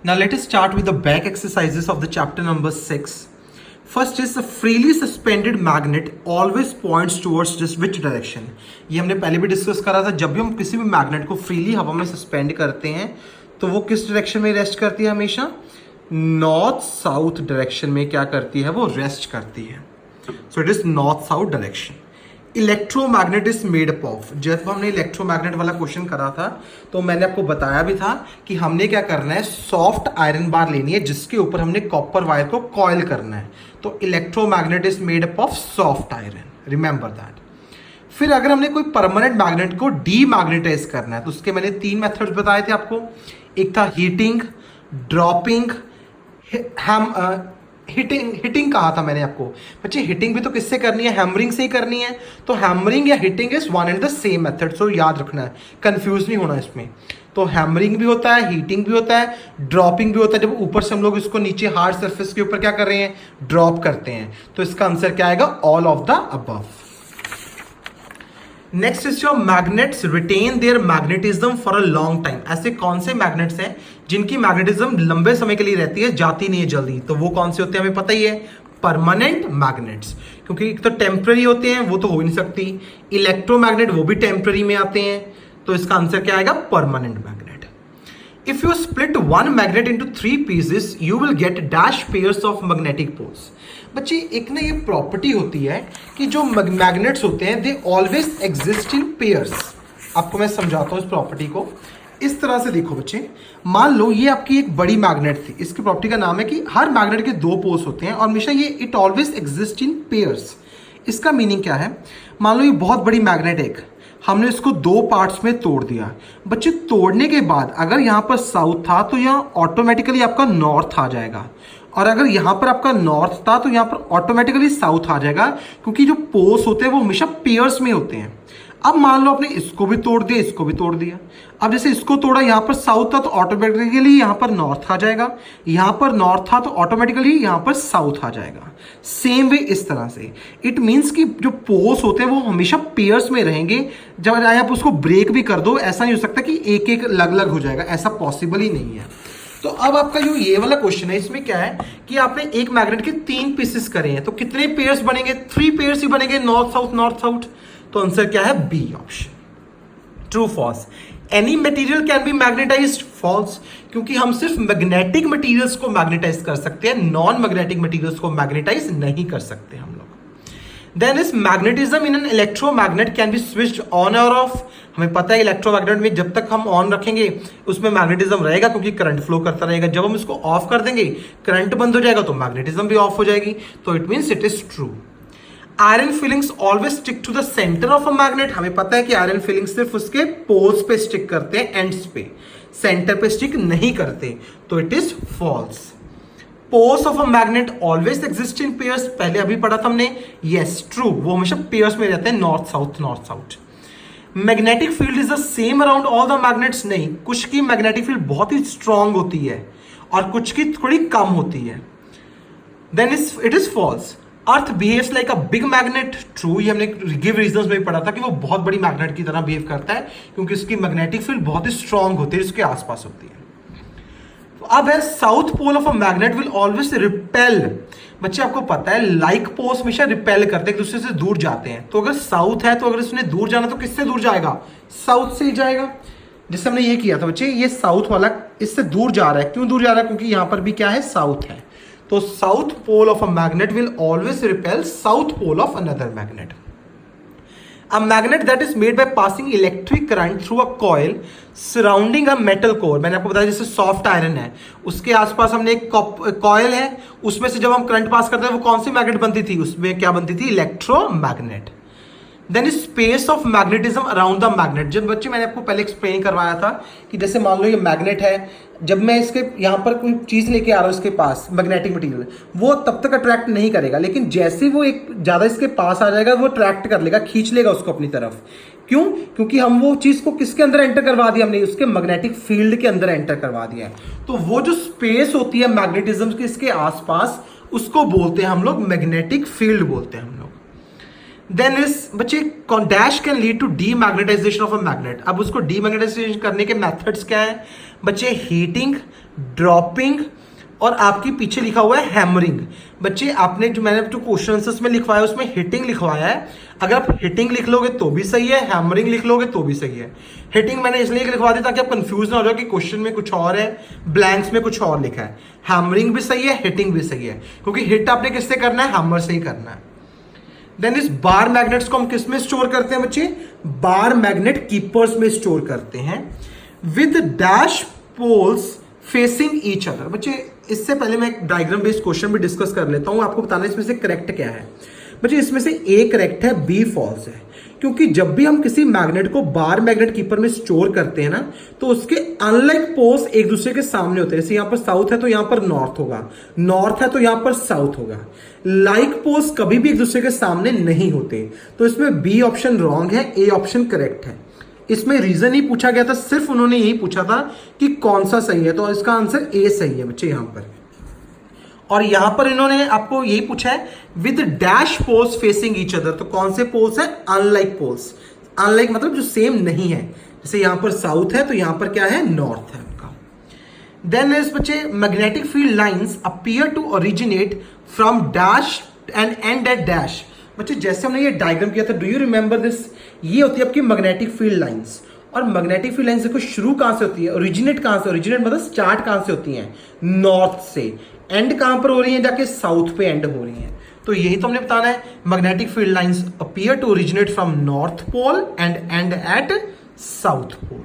Now let us start with the back exercises of the chapter number 6. First is a freely suspended magnet always points towards just which direction. ये हमने पहले भी discuss करा था, जब भी हम किसी भी मैग्नेट को फ्रीली हवा में सस्पेंड करते हैं तो वो किस डायरेक्शन में रेस्ट करती है? हमेशा नॉर्थ साउथ डायरेक्शन में क्या करती है? वो रेस्ट करती है. So it is north south direction. Electromagnet is made up of. जब हमने इलेक्ट्रोमैग्नेट वाला क्वेश्चन करा था तो मैंने आपको बताया भी था कि हमने क्या करना है, सॉफ्ट आयरन बार लेनी है जिसके ऊपर हमने कॉपर वायर को कॉइल करना है. तो electromagnet is made up of soft iron, remember that. फिर अगर हमने कोई परमानेंट मैग्नेट को डीमैग्नेटाइज करना है तो उसके मैंने 3 मेथड्स बताए थे आपको. एक था हीटिंग, ड्रॉपिंग, हिटिंग कहा था मैंने आपको. बच्चे हिटिंग भी तो किससे करनी है? हैमरिंग से ही करनी है. तो हैमरिंग या hitting is one and the same method, so याद रखना है, कंफ्यूज नहीं होना इसमें. तो हैमरिंग भी होता है, हीटिंग भी होता है, ड्रॉपिंग भी होता है. जब ऊपर से हम लोग इसको नीचे हार्ड सरफेस के ऊपर क्या कर रहे हैं? ड्रॉप करते हैं. तो इसका आंसर क्या आएगा? All of the above. Next is your magnets retain their magnetism for a long time. ऐसे कौन से मैग्नेट्स हैं जिनकी मैग्नेटिज्म लंबे समय के लिए रहती है, जाती नहीं है जल्दी? तो वो कौन से होते हैं? हमें पता ही है, परमानेंट मैग्नेट्स. क्योंकि एक तो टेम्पररी होते हैं, वो तो हो ही नहीं सकती. इलेक्ट्रोमैग्नेट वो भी टेम्पररी में आते हैं. तो इसका आंसर क्या आएगा? Permanent magnet. If you split one magnet into 3 pieces, you will get dash pairs of magnetic poles. बच्चे एक ना ये प्रॉपर्टी होती है कि जो मैग्नेट्स होते हैं they always exist in pairs. आपको मैं समझाता हूँ इस प्रॉपर्टी को. इस तरह से देखो बच्चे, मान लो ये आपकी एक बड़ी मैग्नेट थी. इसकी प्रॉपर्टी का नाम है कि हर मैग्नेट के 2 पोल्स होते हैं और हमेशा ये it always exist in pairs. इसका मीनिंग क्या है? मान लो ये बहुत बड़ी मैग्नेट है, हमने इसको 2 पार्ट्स में तोड़ दिया. बच्चे तोड़ने के बाद अगर यहाँ पर साउथ था तो यहाँ ऑटोमेटिकली आपका नॉर्थ आ जाएगा, और अगर यहाँ पर आपका नॉर्थ था तो यहाँ पर ऑटोमेटिकली साउथ आ जाएगा, क्योंकि जो पोल्स होते हैं वो हमेशा पेयर्स में होते हैं. अब मान लो आपने इसको भी तोड़ दिया, इसको भी तोड़ दिया. अब जैसे इसको तोड़ा, यहाँ पर साउथ था तो ऑटोमेटिकली यहाँ पर नॉर्थ आ जाएगा, यहाँ पर नॉर्थ था तो ऑटोमेटिकली यहाँ पर साउथ आ जाएगा. सेम वे इस तरह से इट मीन्स कि जो पोल्स होते हैं वो हमेशा पेयर्स में रहेंगे. जब आप उसको ब्रेक भी कर दो, ऐसा नहीं हो सकता कि एक एक अलग अलग हो जाएगा, ऐसा पॉसिबल ही नहीं है. तो अब आपका जो ये वाला क्वेश्चन है इसमें क्या है कि आपने एक मैग्नेट के 3 पीसेस करे हैं, तो कितने पेयर्स बनेंगे? 3 पेयर्स ही बनेंगे, नॉर्थ साउथ नॉर्थ साउथ. तो आंसर क्या है? B option. True false. Any material can be magnetized. False, क्योंकि हम सिर्फ मैग्नेटिक मटेरियल्स को मैग्नेटाइज कर सकते हैं, नॉन मैग्नेटिक मटेरियल्स को मैग्नेटाइज नहीं कर सकते हम लोग. Then is magnetism in an electromagnet can be switched on और ऑफ. हमें पता है इलेक्ट्रोमैग्नेट में जब तक हम ऑन रखेंगे उसमें मैग्नेटिज्म रहेगा, क्योंकि करंट फ्लो करता रहेगा. जब हम इसको ऑफ कर देंगे, करंट बंद हो जाएगा तो मैग्नेटिज्म भी ऑफ हो जाएगी. तो it means it is true. Iron filings always stick to the centre of a magnet. हमें पता है कि आयरन फिलिंग्स सिर्फ उसके पोल्स पे स्टिक करते हैं, एंड्स पे, सेंटर पे स्टिक नहीं करते. तो it is false. Poles of a magnet always exist in pairs. पहले अभी पढ़ा था हमने. यस, ट्रू, वो हमेशा पेयर्स में रहते हैं, north south north south. Magnetic field is the same around all the magnets. नहीं, कुछ की मैग्नेटिक फील्ड बहुत ही स्ट्रांग होती है और कुछ की थोड़ी कम होती है. Then it is false. Earth behaves like a big magnet. True, ये हमने गिव रीजंस में भी पढ़ा था कि वो बहुत बड़ी मैग्नेट की तरह बिहेव करता है, क्योंकि उसकी मैग्नेटिक फील्ड बहुत ही स्ट्रांग होती है, उसके आसपास होती है. तो अब है south pole of a magnet will always repel. बच्चे आपको पता है लाइक पोल्स हमेशा रिपेल करते हैं, एक दूसरे से दूर जाते हैं. तो अगर साउथ है तो अगर उसने दूर जाना तो किससे दूर जाएगा? साउथ से ही जाएगा. जैसे हमने ये किया था बच्चे, ये साउथ वाला इससे दूर जा रहा है. क्यों दूर जा रहा है? क्योंकि यहां पर भी क्या है? साउथ है. तो south pole of a magnet will always repel south pole of another magnet. A magnet that is made by passing electric current through a coil surrounding a metal core. मैंने आपको बताया जैसे सॉफ्ट आयरन है, उसके आसपास हमने एक coil है, उसमें से जब हम करंट पास करते हैं वो कौन सी मैग्नेट बनती थी? उसमें क्या बनती थी? Electromagnet. Then space of magnetism around the magnet. जब बच्चे मैंने आपको पहले एक्सप्लेन करवाया था कि जैसे मान लो ये मैग्नेट है, जब मैं इसके यहाँ पर कोई चीज़ लेके आ रहा हूँ इसके पास, मैग्नेटिक मटेरियल, वो तब तक अट्रैक्ट नहीं करेगा, लेकिन जैसे वो एक ज़्यादा इसके पास आ जाएगा वो अट्रैक्ट कर लेगा, खींच लेगा उसको अपनी तरफ. क्यों? क्योंकि हम वो चीज़ को किसके अंदर एंटर करवा दिया? हमने उसके मैग्नेटिक फील्ड के अंदर एंटर करवा दिया है. तो वो जो स्पेस होती है मैग्नेटिज्म के इसके आसपास, उसको बोलते हैं हम लोग मैग्नेटिक फील्ड बोलते हैं हम लोग. देन इज बच्चे dash can lead to demagnetization of a magnet. अब उसको डीमैग्नेटाइजेशन करने के मेथड्स क्या है बच्चे? हीटिंग, ड्रॉपिंग और आपकी पीछे लिखा हुआ है हैमरिंग। बच्चे आपने जो मैंने जो क्वेश्चन आंसर्स में लिखवाया उसमें हिटिंग लिखवाया है, अगर आप हिटिंग लिख लोगे तो भी सही है, हैमरिंग लिख लोगे तो भी सही है। हिटिंग मैंने इसलिए लिखवा दी ताकि आप कंफ्यूज ना हो जाओ कि क्वेश्चन में कुछ और है, ब्लैंक्स में कुछ और लिखा है। हैमरिंग भी सही है, हिटिंग भी सही है, क्योंकि हिट आपने किससे करना है? हैमर से ही करना है। देन इस बार मैग्नेट्स को हम किस में स्टोर करते हैं बच्चे? बार मैग्नेट कीपर्स में स्टोर करते हैं with dash poles facing each other. बच्चे इससे पहले मैं एक डायग्राम बेस्ड क्वेश्चन भी डिस्कस कर लेता हूं, आपको बताना इसमें से करेक्ट क्या है। बच्चे इसमें से ए करेक्ट है, बी फॉल्स है, क्योंकि जब भी हम किसी मैग्नेट को बार मैग्नेट कीपर में स्टोर करते हैं ना, तो उसके अनलाइक पोल्स एक दूसरे के सामने होते हैं। जैसे यहां पर साउथ है तो यहां पर नॉर्थ होगा, नॉर्थ है तो यहां पर साउथ होगा। लाइक पोल्स कभी भी एक दूसरे के सामने नहीं होते, तो इसमें बी ऑप्शन रॉन्ग है, ए ऑप्शन करेक्ट है। इसमें रीजन ही पूछा गया था, सिर्फ उन्होंने यही पूछा था कि कौन सा सही है, तो इसका आंसर ए सही है बच्चे यहां पर। और यहां पर इन्होंने आपको यही पूछा है with dash poles facing each other, तो कौन से पोल्स है? Unlike poles. अनलाइक मतलब जो सेम नहीं है, जैसे यहां पर साउथ है तो यहां पर क्या है? नॉर्थ है उनका। देन इज बच्चे magnetic field lines appear to originate from dash and end at dash. बच्चे जैसे हमने ये डायग्राम किया था, डू यू रिमेंबर दिस? ये होती है आपकी मैग्नेटिक फील्ड लाइंस। और मैग्नेटिक फील्ड लाइंस देखो शुरू कहां से होती है? ओरिजिनेट कहां से? ओरिजिनेट मतलब स्टार्ट कहां से होती है? नॉर्थ से। एंड कहां पर हो रही है? जाके साउथ पे एंड हो रही है। तो यही तो हमने बताना है, magnetic field lines appear to originate from north pole and end at south pole.